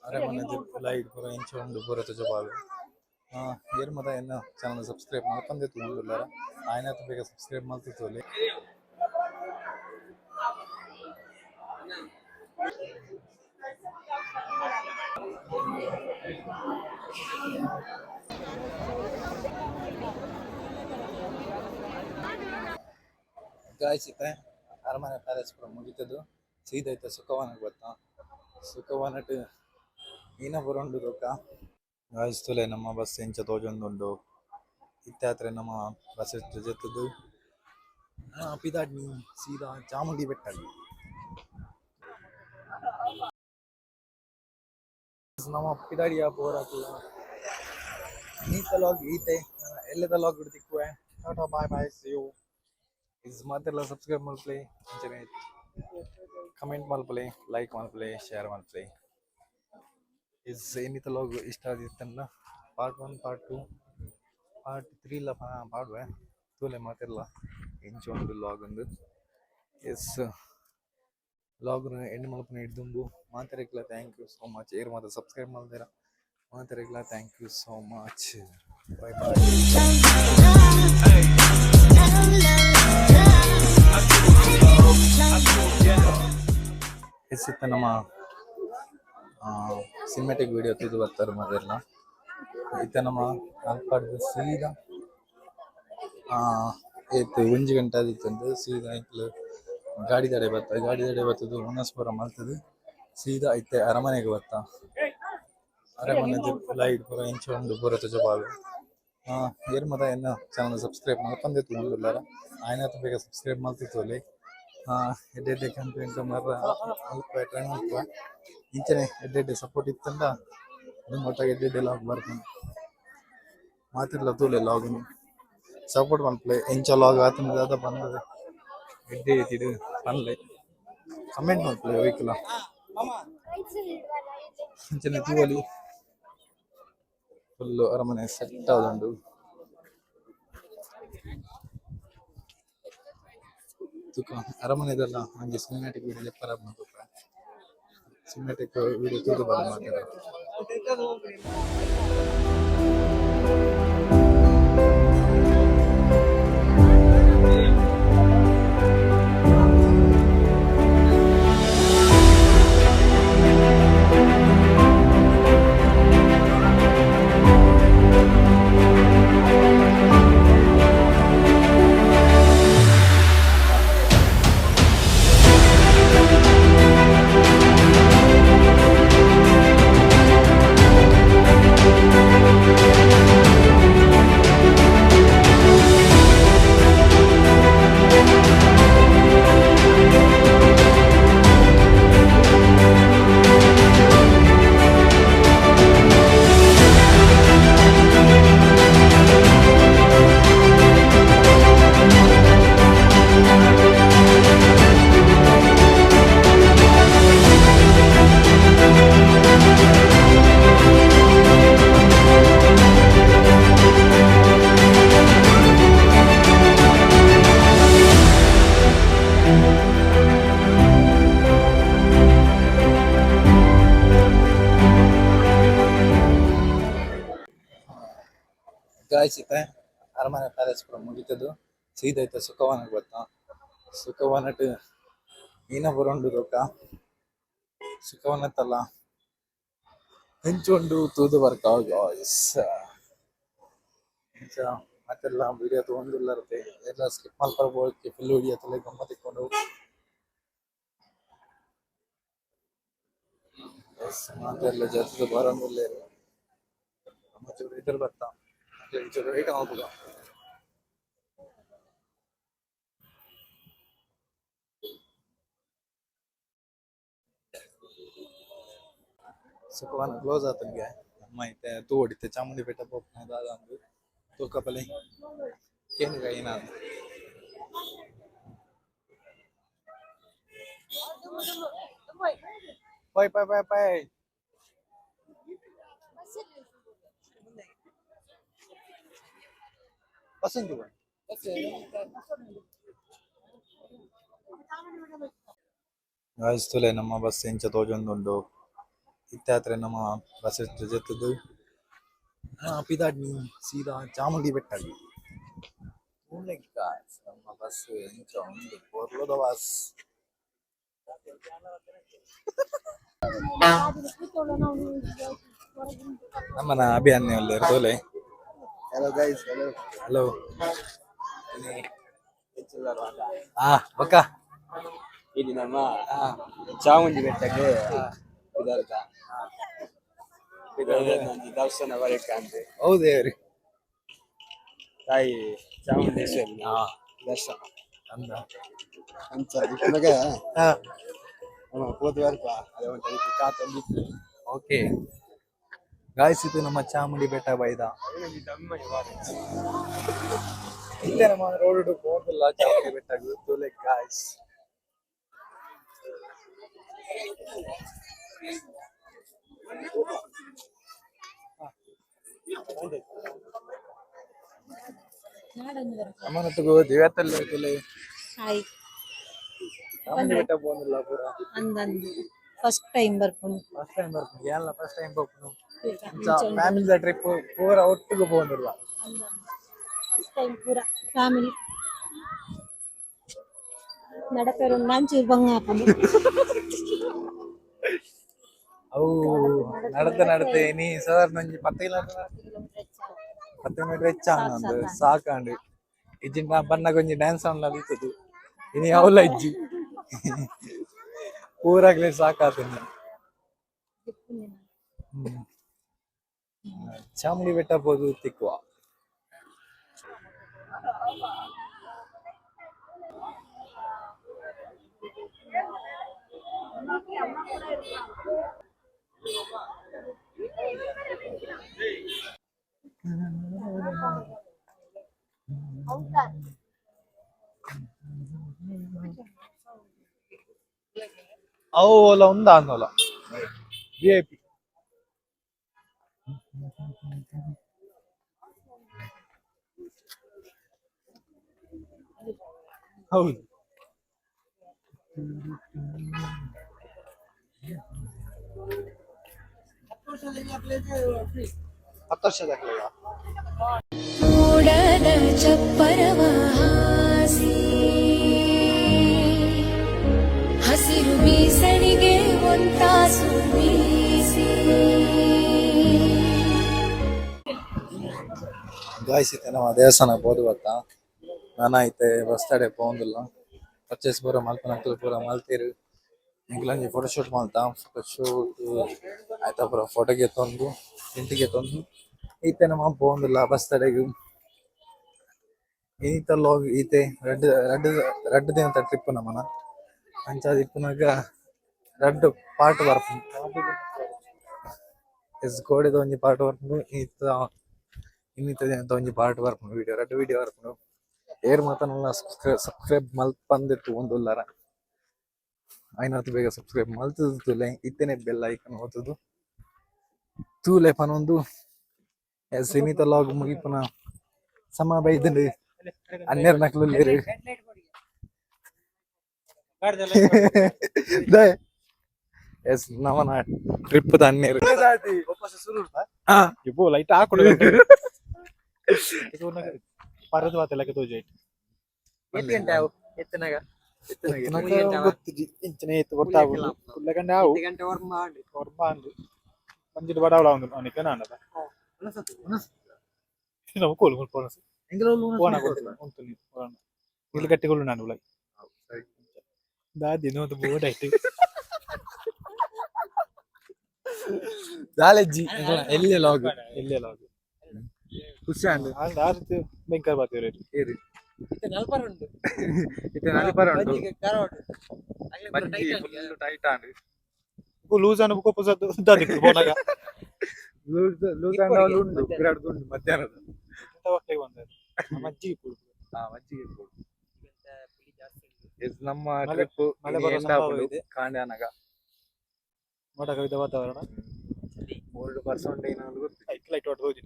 ಅರಮನೆದು light ಪೂರ ಇಂಚ ಉಂಡು ಪೂರ ತುಜಪಾಲು ಏರ್ ಮತ ಎನ್ನ ಚಾನಲ್ ಸಬ್ಸ್ಕ್ರೈಬ್ ಮಾಡ್ಕೊಂಡೆ ತಗೊಂಡಿಲ್ಲಾರ ಆಯ್ನ ಬೇಗ ಸಬ್ಸ್ಕ್ರೈಬ್ ಮಾಡ್ತಿತ್ತೋಲಿ ಗಾಯ್ಸ್ ಇತ್ತೆ ಅರಮನೆ ಪ್ಯಾಲೇಸ್ ಪೂರ ಮುಗಿತದು ಸೀದಾ ಐತೆ ಸುಖವನಕ್ಕೆ ಬರ್ತಾ ಸುಖವನಟ್ ಈನ ಪೂರ ಉಂಡು ರೊಕ್ಕ ಗಾಯ್ಸ್ ತುಲೆ ನಮ್ಮ ಬಸ್ ಎಂಚ ತೋಜೊಂದುಂಡು ಇತ್ತಾತ್ರೆ ನಮ್ಮ ಬಸ್ ಜೊತೆದು ಪಿದಾಡ್ನಿ ಸೀದಾ ಚಾಮುಂಡಿ ಬೆಟ್ಟಲ್ಲಿ ನಮ್ಮ ಪಿದಾಡಿಯ ಬೋರಾಕು ಈತ ಲಾಗ್ ಈತೆ ಎಲ್ಲದ ಲಾಗ್ ಬಿಡ್ತಿಕ್ಕುವೆ tata bye bye see you ಇಸ್ ಮಾತೆಲ್ಲ ಸಬ್ಸ್ಕ್ರೈಬ್ ಮಾಡ್ಪ್ಲೇ ಅಂಚನೆ ಕಮೆಂಟ್ ಮಾಡ್ಪ್ಲೇ ಲೈಕ್ ಮಾಡ್ಪ್ಲೇ ಶೇರ್ ಮಾಡ್ಪ್ಲೇ ಇಸ್ ಏನಿತ ಲಾಗ್ ಇಷ್ಟ ಆದಿತ್ತಲ್ಲ ಪಾರ್ಟ್ 1 ಪಾರ್ಟ್ 2 ಪಾರ್ಟ್ 3 ಇಲ್ಲ ಪಾಡುವೆ ತೂಲೆ ಮಾತೆಲ್ಲ ಇಂಚ ಒಂದು ಲಾಗ್ ಒಂದು ಎಸ್ ಲಾಗ್ ಎಂಡ್ ಮಲ್ಪನ ಹಿಡ್ದುಂಬು ಮಾತಾಡಿಕ್ಲ ಥ್ಯಾಂಕ್ ಯು ಸೋ ಮಚ್ ಏರ್ ಮಾತ್ರ ಸಬ್ಸ್ಕ್ರೈಬ್ ಮಾಡ್ತೀರಾ ಮಾತಾಡಿಕ್ಲ thank you so much bye bye ಎಸಿತ್ತ ನಮ್ಮ ಸಿನಿಮ್ಯಾಟಿಕ್ ವಿಡಿಯೋ ತೆಗೆದು ಬರ್ತಾರೆ ಮೊದಲೆಲ್ಲ ಇತ್ತ ನಮ್ಮ ಅಲ್ಪಾಡ್ದು ಸೀದಾ ಏತ್ 1 ಗಂಟೆ ಆದಿತ್ತಂದು ಸೀದಾ ಐಕ್ಲು ಗಾಡಿ ತಡೆ ಬರ್ತದೆ ಹುಣಸ್ಪುರ ಮಲ್ತದು ಸೀದಾ ಐತೆ ಅರಮನೆಗೆ ಬರ್ತಾ ಅರಮನೆದು ಲೈಟ್ ಪೂರ ಇಂಚ ಉಂಡು ಪೂರ ತುಜಪಾಲು ಏರ್ ಮತ ಎನ್ನ ಚಾನಲ್ ಸಬ್ಸ್ಕ್ರೈಬ್ ಮಾಡ್ಕೊಂಡೆ ತಗೊಂಡಿಲ್ಲಾರ ಆಯ್ನ ಬೇಗ ಸಬ್ಸ್ಕ್ರೈಬ್ ಮಾಡ್ತಿತ್ತೋಲಿ ಎಡ್ಡೆ ಕಂಪ್ಲೇಂಟ್ ಮರ ಅಲ್ಪ ಟ್ರೈ ಮಾಡ್ಕೊ ಇಂಚನೆ ಎಡ್ಡೆ ಸಪೋರ್ಟ್ ಇತ್ತಂದ ಒಟ್ಟಾಗಿ ಎಡ್ಡೆ ಲಾಗ್ ಬರ್ಕೊಂಡು ಮಾತಿರ್ಲ ತೂಲೆ ಲಾಗ್ನು ಸಪೋರ್ಟ್ ಮಾಡ್ಪ್ಲೆ ಎಂಚ ಲಾಗ್ ಆತಂದ ಬಂದದೆ ಎಡ್ಡೆ ಐತಿಡು ಅನ್ಲೆ ಕಮೆಂಟ್ ಮಾಡ್ಪ್ಲೆ ಹೋಯ್ಕಲ್ಲ ಇಂಚನೆ ತೂವಲಿ ಫುಲ್ಲು ಅರಮನೆ ಸೆಟ್ ಆದುಂಡು ತುಕ ಅರಮನೆದೆಲ್ಲ ಹಂಗೆ ಸಿನಿಮ್ಯಾಟಿಕ್ ವಿಡಿಯೋ ಲೆಪ್ಪರ ಮಾಡ್ಬೇಕು ಸಿನಿಮ್ಯಾಟಿಕ್ ವಿಡಿಯೋ ತೂದು ಬಂದು ಮಾಡ್ತಾರೆ ಗಾಯ್ಸ್ ಇತ್ತೆ ಅರಮನೆ ಪ್ಯಾಲೇಸ್ ಪೂರ ಮುಗಿತದು ಸೀದಾ ಐತೆ ಸುಖವನಕ್ಕೆ ಬರ್ತಾ ಸುಖವನಟ್ ಈನ ಪೂರ ಉಂಡು ರೊಕ್ಕ ಸುಖವನತ್ತಲ್ಲ ಹೆಂಚುಂಡು ತೂದು ಬರ್ಕ ಗಾಯ್ಸ್ ಮತ್ತೆಲ್ಲ ವಿಡಿಯೋ ತಗೊಂಡಿಲ್ಲರತ್ತೆ ಎಲ್ಲ ಸ್ಕಿಪ್ ಮಾಡ್ಕೊಳ್ಬೋದಕ್ಕೆ ಫುಲ್ ವಿಡಿಯೋ ತಲೆ ಗಮ್ಮತ್ತಿಕೊಂಡು ಮಾತೆಲ್ಲ ಜೊತೆ ಬರೋಂಗಿಲ್ಲ ಮತ್ತೆ ಇದ್ರ ಬರ್ತಾ ರೇಟ್ ಆಗುದ ಸುಖವನ ಕ್ಲೋಸ್ ಆತನಿಗೆ ಅಮ್ಮ ಐತೆ ತೂ ಹೊಡಿತೆ ಚಾಮುಂಡಿ ಬೆಟ್ಟ ಹೋಗ್ತಾನೆ ದಾದಂದು ತೂಕಪಲಿ ಕೇನಿಗ ಏನಾದ್ರು ಬಾಯ್ ಬಾಯ್ ಬಾಯ್ ಬಾಯ್ ಪಸಂದು ಗಾಯ್ಸ್ ತುಲೆ ನಮ್ಮ ಬಸ್ ಎಂಚ ತೋಜೊಂದುಂಡು ಇತ್ತಾದ್ರೆ ನಮ್ಮ ಬಸ್ ಜೊತೆದು ಪಿದಾಡ್ನಿ ಸೀದಾ ಚಾಮುಂಡಿ ಬೆಟ್ಟ ನಮ್ಮ ಬಸ್ ಎಂಚ ಒಂದು ಬರ್ಲದ ಬಸ್ ನಮ್ಮನ ಅಭಿಯಾನ ತೋಲೆ Hello guys, hello. ಹಲೋ ಬಕ್ಕ ಇಲ್ಲಿ ನಮ್ಮ ಚಾಮುಂಡಿ ಬೆಟ್ಟಕ್ಕೆ ಇದರ್ದ ನಂದು ದರ್ಶನ ಬರಕಂತೆ ಹೌದೇ ರೀ ತಾಯಿ ಚಾಮುಂಡೇಶ್ವರಿ ದರ್ಶನ ಅಂದ ಅಂತ ಇಪ್ಪನಾಗ ಹೋದ ವರ್ಗ ಅದೇ ಒಂದು ಕಾತಂದಿತ್ತು ಓಕೆ ಗಾಯ್ಸ್ ಇದು ನಮ್ಮ ಚಾಮುಂಡಿ ಬೆಟ್ಟ ಬೈದ ಇಲ್ಲೇ ನಮ್ಮ ರೋಡ್ ಹೋಗಲ್ಲ ಚಾಮುಂಡಿ ಬೆಟ್ಟ ತೋಲೆ ಗಾಯ್ಸ್ ಅಮ್ಮನೊಟ್ಟಿಗೆ ಹೋದ್ವಿ ಇವತ್ತಲ್ಲ ತೋಲೆ ಹಾಯ್ ಚಾಮುಂಡಿ ಬೆಟ್ಟ ಹೋಗಿಲ್ಲ ಪೂರ ಅಂದಂದು ಫಸ್ಟ್ ಟೈಮ್ ಬರ್ಕೊಂಡು ಫಸ್ಟ್ ಟೈಮ್ ಬರ್ತೀನಿ ಎಲ್ಲ ಫಸ್ಟ್ ಟೈಮ್ ಬರ್ತೀನಿ ಫ್ಯಾಮಿಲಿ ಟ್ರಿಪ್ ಪೂರ ಒಟ್ಟಿಗೆ ಹೋಗಿಲ್ಲ ಫಸ್ಟ್ ಟೈಮ್ ಪೂರ ಫ್ಯಾಮಿಲಿ ನಡಪೇರು ನಾಂಚೂರು ಬಂಗಾಪನು ಅವು ನಡತೆ ನೀ ಸರ್ ನಂಜಿ 10 ಕಿಲೋಮೀಟರ್ ಹೆಚ್ಚಾಂದು ಸಾಕಾಂಡು ಇಜ್ಜಿನ ಬಣ್ಣ ಕೊಂಚ ಡ್ಯಾನ್ಸ್ ಆನ್ಲ ಇರ್ತದೆ ಇನಿ ಅವಲ ಇಜ್ಜಿ ಪೂರಾಗ್ಲೇ ಸಾಕಾತಂದು ಚಾಮುಂಡಿ ಬೆಟ್ಟ ಹೋದು ತಿಕ್ಕುವ ಅವು ಓಲ ಉಂದ ಅನ್ನೋಲ VIP ಹೌದು ಮೂಡದ ಚಪ್ಪರವ ಹಾಸಿ ಹಸಿರು ಬೀಸಣಿಗೆ ಒಂತಾಸು ಬೀಸಿ ಗಾಯ್ಸಿತ್ತೆ ನಮ್ಮ ದೇವಸ್ಥಾನಕ್ಕೆ ಹೋದ್ ಗೊತ್ತ ನಾನೈತೆ ಬಸ್ ತಡೆ ಪೋಂದಿಲ್ಲ ಪರ್ಚೇಸ್ ಪೂರ ಮಲ್ಪನಕ್ಕಲು ಪೂರ ಮಲ್ತೀರು ಇಂಗ್ಲಂಜಿ ಫೋಟೋಶೂಟ್ ಮಾಡ್ತಾ ಫೋಟೋಶೂಟ್ ಆಯ್ತಾ ಪೂರ ಫೋಟೋಗೆ ತಂದು ಇಂಟಿಗೆ ತಂದು ಈತೆ ನಮ್ಮ ಪೋಂದಿಲ್ಲ ಬಸ್ ತಡೆಗೆ ಈತಲ್ಲಿ ಹೋಗಿ ಈತೆ ರೆಡ್ ದಿನ ಟ್ರಿಪ್ ನಮ್ಮನ ಅಂಚಾದ ಇಪ್ಪನಾಗ ರೆಡ್ ಪಾರ್ಟ್ ಬರ್ಪುಂಡು ಎಸ್ ಗೋಡೆದ ಒಂಜಿ ಪಾರ್ಟ್ ಬರ್ಪುಂಡು ಇನ್ನಿತದೆ ಅಂತ ಒಂಜಿ ಪಾರ್ಟ್ ಬರ್ಪುಂಡು ರೆಡ್ ವಿಡಿಯೋ ಬರ್ಪುಂಡು ಏರ್ ಮಾತನಲ್ಲ ಸಬ್ಸ್ಕ್ರೈಬ್ ಮಲ್ಪಂದಿತ್ತು ಒಂದುಲ್ಲಾರ ಐನತ್ತು ಬೇಗ ಸಬ್ಸ್ಕ್ರೈಬ್ ಮಲ್ತದು ತೂಲೆ ಇತ್ತೇನೆ ಬೆಲ್ ಐಕನ್ ಓದುದು ತೂಲೆ ಪನೊಂದು ಸೀಮಿತ ಲಾಗ್ ಮುಗಿಪುನ ಸಮ ಬೈದಂಡು ಅನ್ನೆರ್ ನಕ್ಲು ಎಸ್ ನವನ ಟ್ರಿಪ್ ಅನ್ನೇರು ಇಬ್ಬು ಲೈಟ್ ಹಾಕೊಂಡು ಪರದ ಮಾತೆಲ್ಲ ತೋಜಿ ಇಂಚಿನ ಎತ್ತು ಗೊತ್ತಾಗುದು ಕುಲ್ಲಗಂಡ ಆವು ವರ್ಮ ಅಂದು ಮಂಜಿದ ಬಡವಳ ಒಂದು ಅವನಿಗೆ ನಾನದ ನಾವು ಕೋಲು ಮುಲ್ಪೋನಸು ಓಣ ಉಂಟು ಇಲ್ಲಿ ಕಟ್ಟಿಕೊಳ್ಳು ನಾನು ಉಳೈ ದಾದಿನ ಒಂದು ಬೋರ್ಡ್ ಆಯ್ತು ದಾಲೆಜ್ಜಿ ಎಲ್ಲೇ ಲಾಗ್ ಖುಷಿ ಅಂಡ್ ಆ ರೀತಿ ಭಯಂಕರ ಬರ್ತೀವಿ ಏರಿ ಇತ್ತೆ ನಲಿಪರ ಉಂಟು ಮಂಜಿ ಫುಲ್ ಟೈಟ್ ಆಂಡ್ ಲೂಸ್ ಅನ್ನು ಬುಕ್ಕ ಪುಸದ್ದು ದಾದಿ ಬೋನಾಗ ಲೂಸ್ ಆಂಡ್ ಉಂಟು ಬಿರಾಡ್ ಉಂಟು ಮಧ್ಯಾಹ್ನದ ಇಂತ ಹೊಟ್ಟೆಗೆ ಬಂದ ಮಜ್ಜಿಗೆ ಪುಡು ಮಜ್ಜಿಗೆ ಎಸ್ ನಮ್ಮ ಟ್ರಿಪ್ ಮಳೆ ಬರೋ ಸಂಭವ ಇದೆ ಕಾಂಡ್ಯಾನಗ ಮೋಡ ಕವಿದ ವಾತಾವರಣ 3% ಏನಾದ್ರು ಗೊತ್ತು ಲೈಟ್ ಹೊಟ್ಟು ಹೋಗಿ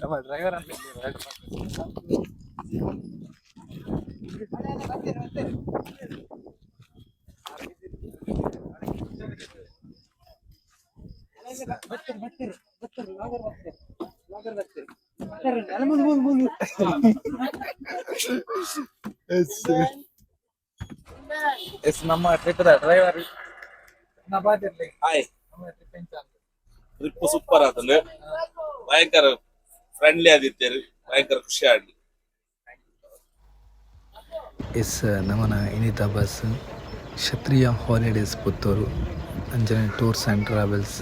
ನಮ್ಮ ಡ್ರೈವರ್ ಅಂತ ಎಸ್ ನಮ್ಮ ಟ್ರಿಪ್ದ ಡ್ರೈವರ್ ನಬಾದಿರ್ಲಿ ಹಾಯ್ ನಮ್ಮ ಟ್ರಿಪ್ ಎಂತ ಟ್ರಿಪ್ ಸೂಪರ್ ಆತಂದ್ರೆ ಭಯಂಕರ ಫ್ರೆಂಡ್ಲಿ ಆದಿತ್ತೇರಿ ಭಯಂಕರ ಖುಷಿ ಆಡ್ಲಿ ಎಸ್ ನಮನ ಇನಿತ ಬಸ್ ಕ್ಷತ್ರಿಯ ಹಾಲಿಡೇಸ್ ಪುತ್ತೂರು ಅಂಜನೆ ಟೂರ್ಸ್ ಆ್ಯಂಡ್ ಟ್ರಾವೆಲ್ಸ್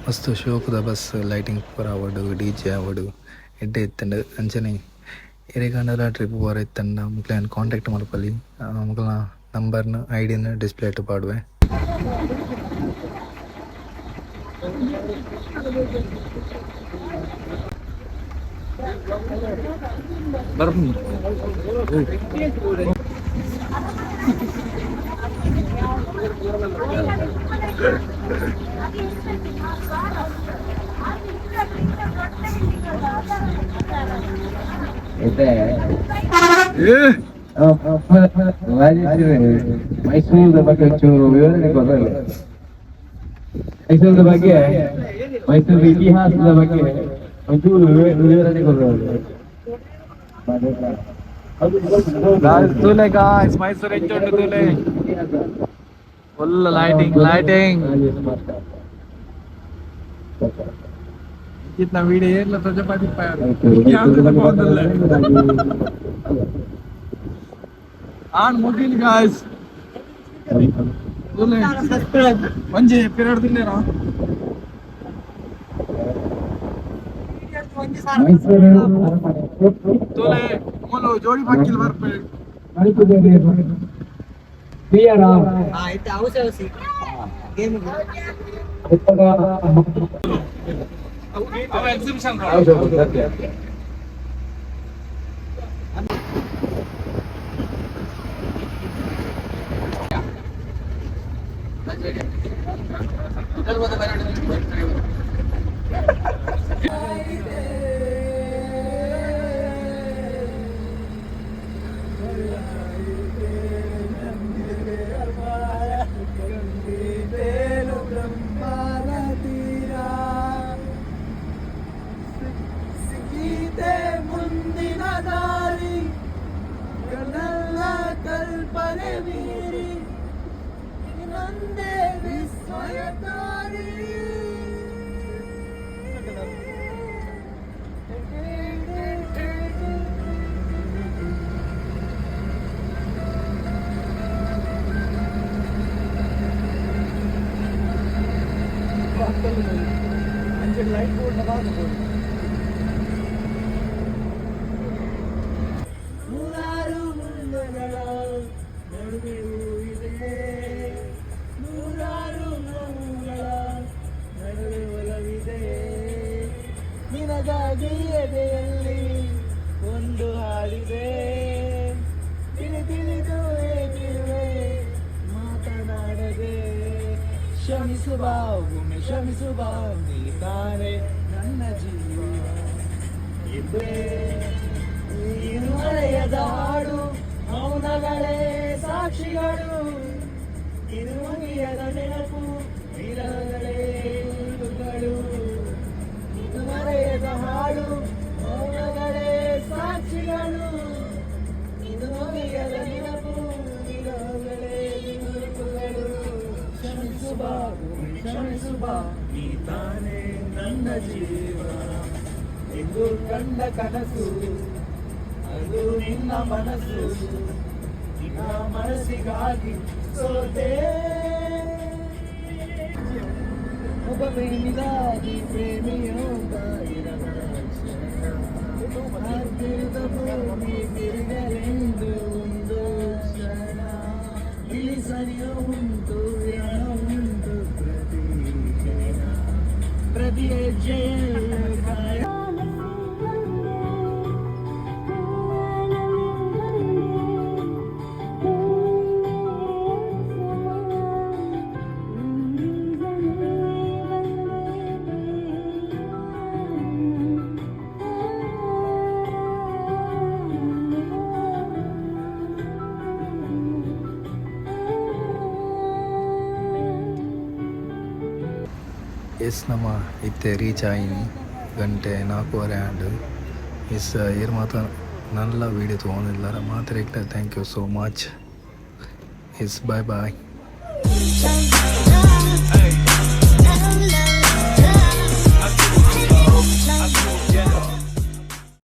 ಮಸ್ತ್ ಶೋಕದ ಬಸ್ ಲೈಟಿಂಗ್ ಪೂರ ಆವಡು ಡಿ ಜೆ ಆವಡು ಎಡ್ಡೆ ಇತ್ತಂಡು ಅಂಜನೆ ಎರೆಗಾಂಡಲ ಟ್ರಿಪ್ ಪೂರ ಇತ್ತಂಡ ಮುಕ್ಲೇನು ಕಾಂಟ್ಯಾಕ್ಟ್ ಮಲ್ಪಲ್ಲಿ ಮುಕ್ಲ ನಂಬರ್ನ ಐಡಿನ ಡಿಸ್ಪ್ಲೇ ಇಟ್ಟು ಪಾಡುವೆ ಬರ್ತೀನಿ ಮೈಸೂರದ ಬಗ್ಗೆ ಒಂಚೂರು ವಿವರಣೆ ಕೊಡಲ್ಲ ಮೈಸೂರದ ಬಗ್ಗೆ ಮೈಸೂರು ಇತಿಹಾಸದ ಬಗ್ಗೆ ಒಂಚೂರು ವಿವರಣೆ ಕೊಡಲ್ಲ ತೂಲೆ ಗಾಯ್ಸ್ ಮೈಸೂರು ಹೆಚ್ಚುಂಡು ತೂಲೆ ಫುಲ್ ಲೈಟಿಂಗ್ ಇತ್ತ video ಏರ್ಲ Prajapati on Mugil guys ತೂಲೆ ಒಂಜಿ ಪಿರಿಯಡ್ ದಿಲ್ಲೇರಾ ತೂಲೆ ಮೂಲು ಜೋಡಿ ಬಾಕಿಲ್ ಬರ್ಪೆ ಎಕ್ಸಿಬಿಷನ್ ನಿನಗಾಗಿ ಎದೆಯಲ್ಲಿ ಒಂದು ಹಾಡಿದೆ ತಿಳಿದು ಏಕಿರುವೆ ಮಾತನಾಡದೆ ಕ್ಷಮಿಸುವ ಒಮ್ಮೆ ಕ್ಷಮಿಸುವ ನೀ ತಾನೆ ನನ್ನ ಜೀವ ನೀನು ಮರೆಯದ ಹಾಡು ಮೌನಗಳೇ ಸಾಕ್ಷಿಗಳು ಇದು ಮುಗಿಯದ ನೆನಪು ವಿರಹಗಳೇ ಗುರುಗಳು ಇದು ಮರೆಯದ ಹಾಡು ಮೌನಗಳೇ ಸಾಕ್ಷಿಗಳು ಇದು ಮುಗಿಯದ ನೆನಪು ವಿರಹಗಳೇ ಗುರುಗಳು ಕ್ಷಮಿಸುವ ನೀ ತಾನೇ ನನ್ನ ಜೀವ ಎಂದು ಕಂಡ ಕನಸು ಅದು ನಿನ್ನ ಮನಸ್ಸು ನಿನ್ನ ಮನಸ್ಸಿಗಾಗಿ ಸೋತೆ ಒಬ್ಬ ಪ್ರೇಮಿಗಾಗಿ ಪ್ರೇಮಿಯೋಗಿರದ ಭೂಮಿ ತಿರುಗಲೆಂದು ಒಂದು ಕ್ಷಣ ಇಲ್ಲಿ ಸರಿಯೋ ಉಂಟು ವಿರಹ ಉಂಟು ಪ್ರತಿ ಹೆಜ್ಜೆಯಲ್ಲೂ ಕಾಯ ಎಸ್ ನಮ್ಮ ಇತ್ತೆ ರೀಚ್ ಆಯಿನಿ ಗಂಟೆ 4:15 ಆಂಡ್ ಇಸ್ ಏರ್ ಮಾತ ನಲ್ಲ ವೀಡಿಯೋ ತೊಗೊಂಡಿಲ್ಲಾರ ಮಾತ್ರ thank you so much is bye bye.